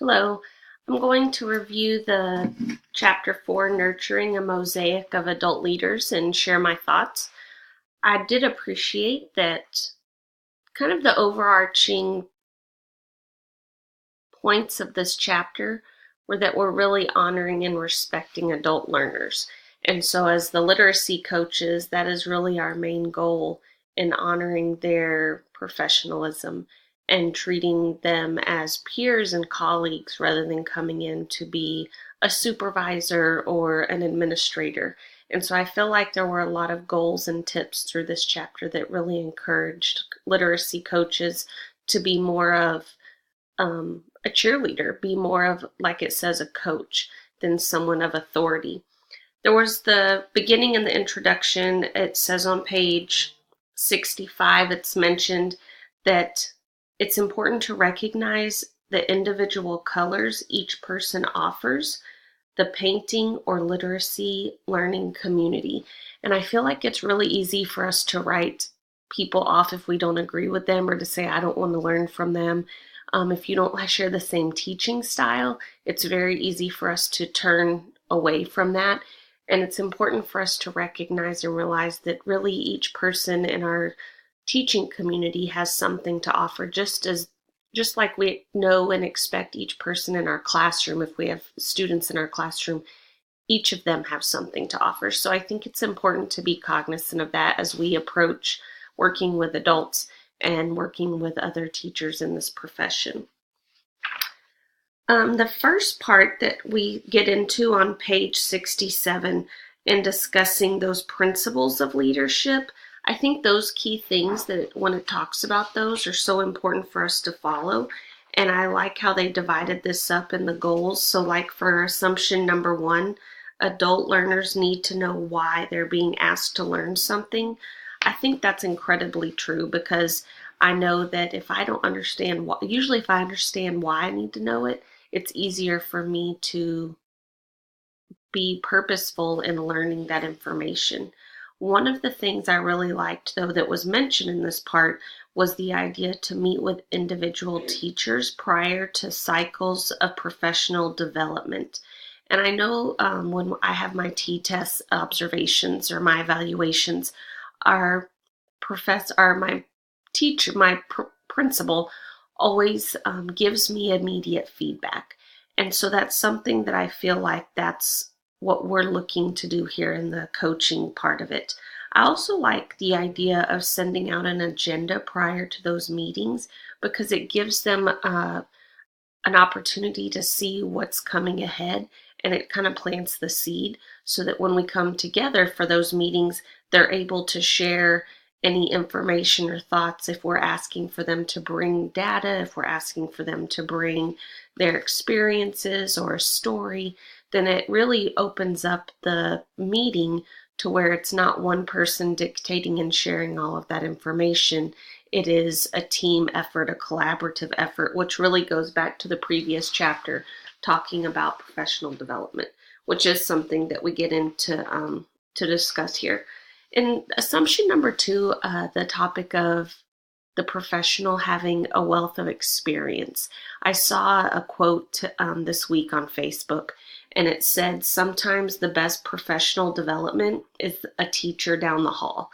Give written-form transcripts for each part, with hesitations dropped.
Hello. I'm going to review the Chapter 4, Nurturing a Mosaic of Adult Leaders, and share my thoughts. I did appreciate that kind of the overarching points of this chapter were that we're really honoring and respecting adult learners. And so, as the literacy coaches, that is really our main goal in honoring their professionalism and treating them as peers and colleagues rather than coming in to be a supervisor or an administrator. And so I feel like there were a lot of goals and tips through this chapter that really encouraged literacy coaches to be more of a cheerleader, be more of, like it says, a coach than someone of authority. There was the beginning in the introduction. It says on page 65, it's mentioned that it's important to recognize the individual colors each person offers the painting or literacy learning community. And I feel like it's really easy for us to write people off if we don't agree with them, or to say, I don't want to learn from them. If you don't share the same teaching style, it's very easy for us to turn away from that. And it's important for us to recognize and realize that really each person in our teaching community has something to offer, just like we know and expect each person in our classroom. If we have students in our classroom, each of them have something to offer. So I think it's important to be cognizant of that as we approach working with adults and working with other teachers in this profession. The first part that we get into on page 67 in discussing those principles of leadership, I think those key things that when it talks about those are so important for us to follow. And I like how they divided this up in the goals. So like for assumption number 1, adult learners need to know why they're being asked to learn something. I think that's incredibly true, because I know that if I don't understand what, usually if I understand why I need to know it, it's easier for me to be purposeful in learning that information. One of the things I really liked, though, that was mentioned in this part was the idea to meet with individual teachers prior to cycles of professional development. And I know when I have my T-test observations or my evaluations, our my teacher, my principal, always gives me immediate feedback. And so that's something that I feel like that's what we're looking to do here in the coaching part of it. I also like the idea of sending out an agenda prior to those meetings, because it gives them an opportunity to see what's coming ahead, and it kind of plants the seed so that when we come together for those meetings, they're able to share any information or thoughts. If we're asking for them to bring data, if we're asking for them to bring their experiences or a story, then it really opens up the meeting to where it's not one person dictating and sharing all of that information. It is a team effort, a collaborative effort, which really goes back to the previous chapter talking about professional development, which is something that we get into to discuss here. In assumption number 2, the topic of the professional having a wealth of experience. I saw a quote this week on Facebook, and it said, sometimes the best professional development is a teacher down the hall.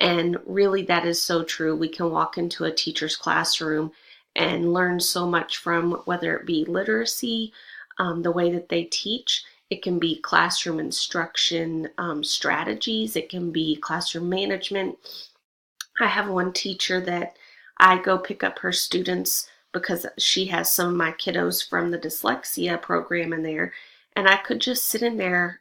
And really, that is so true. We can walk into a teacher's classroom and learn so much from, whether it be literacy, the way that they teach. It can be classroom instruction strategies. It can be classroom management. I have one teacher that I go pick up her students because she has some of my kiddos from the dyslexia program in there. And I could just sit in there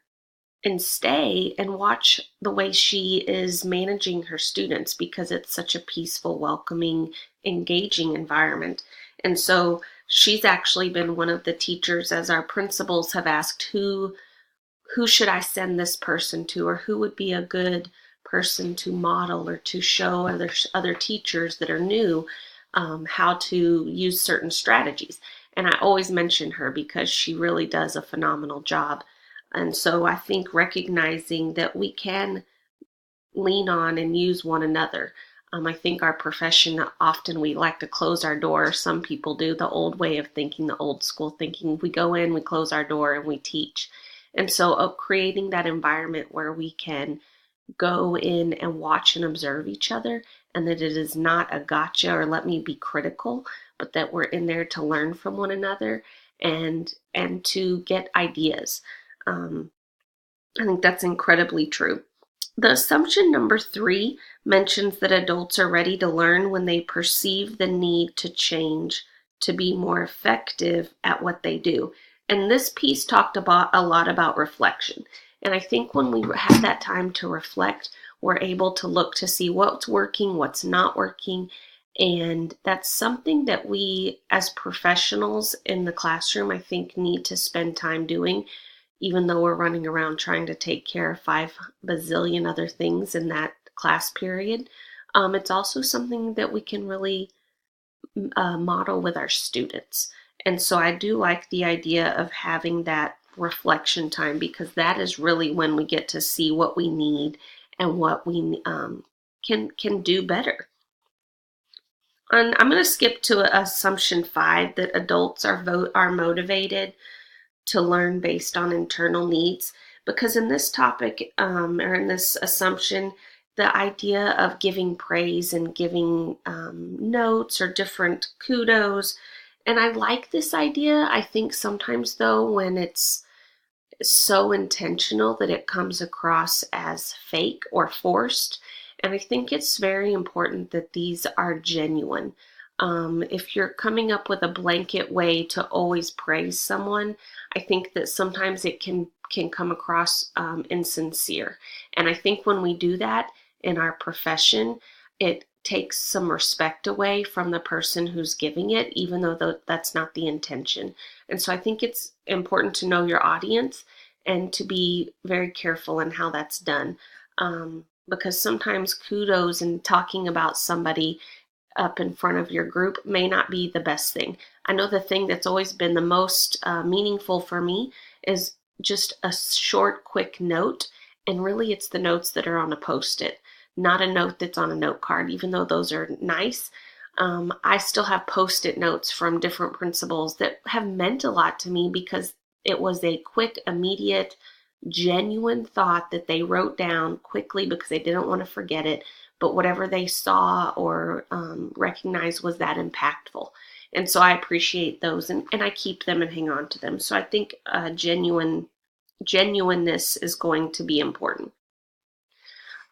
and stay and watch the way she is managing her students, because it's such a peaceful, welcoming, engaging environment. And so she's actually been one of the teachers, as our principals have asked, who should I send this person to, or who would be a good person to model or to show other teachers that are new how to use certain strategies. And I always mention her because she really does a phenomenal job. And so I think recognizing that we can lean on and use one another. I think our profession, often we like to close our door. Some people do the old way of thinking, the old school thinking. We go in, we close our door, and we teach. And so creating that environment where we can go in and watch and observe each other, and that it is not a gotcha or let me be critical, but that we're in there to learn from one another and to get ideas. I think that's incredibly true. The assumption number 3 mentions that adults are ready to learn when they perceive the need to change to be more effective at what they do. And this piece talked about a lot about reflection. And I think when we have that time to reflect, we're able to look to see what's working, what's not working. And that's something that we as professionals in the classroom, I think, need to spend time doing, even though we're running around trying to take care of 5 bazillion other things in that class period. It's also something that we can really model with our students. And so I do like the idea of having that reflection time, because that is really when we get to see what we need and what we can do better. And I'm going to skip to assumption 5, that adults are motivated to learn based on internal needs, because in this topic, or in this assumption, the idea of giving praise and giving notes or different kudos, and I like this idea. I think sometimes, though, when it's so intentional, that it comes across as fake or forced. And I think it's very important that these are genuine. If you're coming up with a blanket way to always praise someone, I think that sometimes it can come across insincere. And I think when we do that in our profession, it takes some respect away from the person who's giving it, even though that's not the intention. And so I think it's important to know your audience and to be very careful in how that's done. Because sometimes kudos and talking about somebody up in front of your group may not be the best thing. I know the thing that's always been the most meaningful for me is just a short, quick note. And really, it's the notes that are on a Post-it, not a note that's on a note card, even though those are nice. I still have Post-it notes from different principals that have meant a lot to me, because it was a quick, immediate, genuine thought that they wrote down quickly because they didn't want to forget it. But whatever they saw or recognized was that impactful. And so I appreciate those, and I keep them and hang on to them. So I think genuineness is going to be important.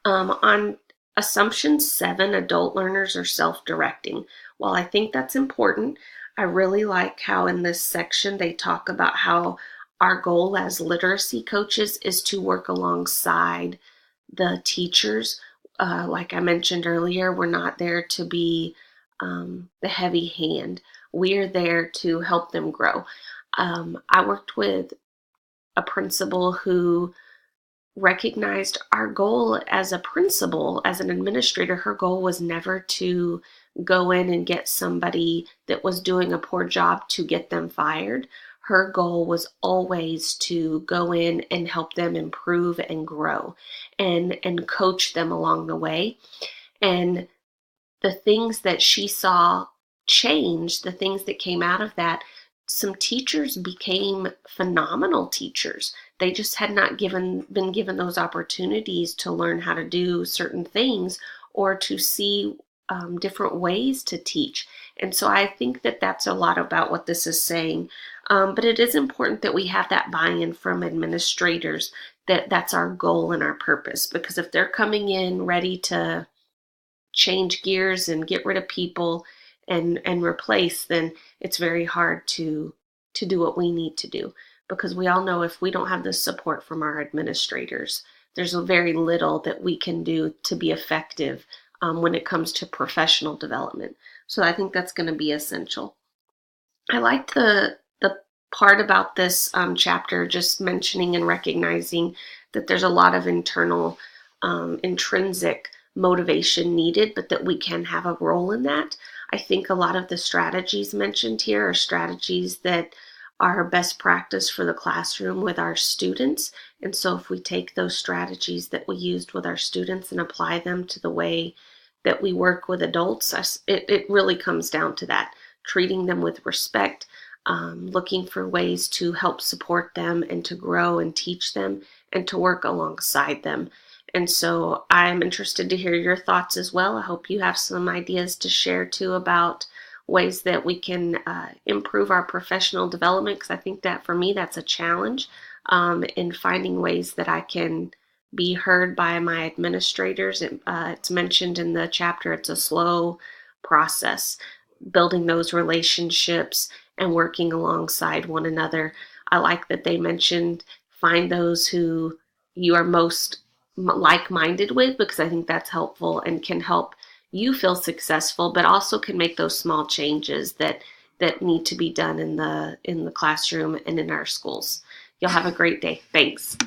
On assumption 7, adult learners are self-directing. While I think that's important, I really like how in this section they talk about how our goal as literacy coaches is to work alongside the teachers. Like I mentioned earlier, we're not there to be the heavy hand. We're there to help them grow. I worked with a principal who recognized our goal as a principal, as an administrator. Her goal was never to go in and get somebody that was doing a poor job to get them fired. Her goal was always to go in and help them improve and grow and coach them along the way. And the things that she saw change, the things that came out of that, some teachers became phenomenal teachers. They just had not been given those opportunities to learn how to do certain things or to see different ways to teach. And so I think that that's a lot about what this is saying. But it is important that we have that buy-in from administrators, that that's our goal and our purpose. Because if they're coming in ready to change gears and get rid of people and replace, then it's very hard to do what we need to do. Because we all know if we don't have the support from our administrators, there's very little that we can do to be effective when it comes to professional development. So I think that's going to be essential. I like the part about this chapter just mentioning and recognizing that there's a lot of internal, intrinsic motivation needed, but that we can have a role in that. I think a lot of the strategies mentioned here are strategies that are best practice for the classroom with our students. And so if we take those strategies that we used with our students and apply them to the way that we work with adults, it really comes down to that, treating them with respect, looking for ways to help support them and to grow and teach them and to work alongside them. And so I'm interested to hear your thoughts as well. I hope you have some ideas to share too about ways that we can improve our professional development, because I think that for me that's a challenge, in finding ways that I can be heard by my administrators. It's mentioned in the chapter, it's a slow process, building those relationships and working alongside one another. I like that they mentioned find those who you are most like-minded with, because I think that's helpful and can help you feel successful, but also can make those small changes that need to be done in the classroom and in our schools. You'll have a great day. Thanks.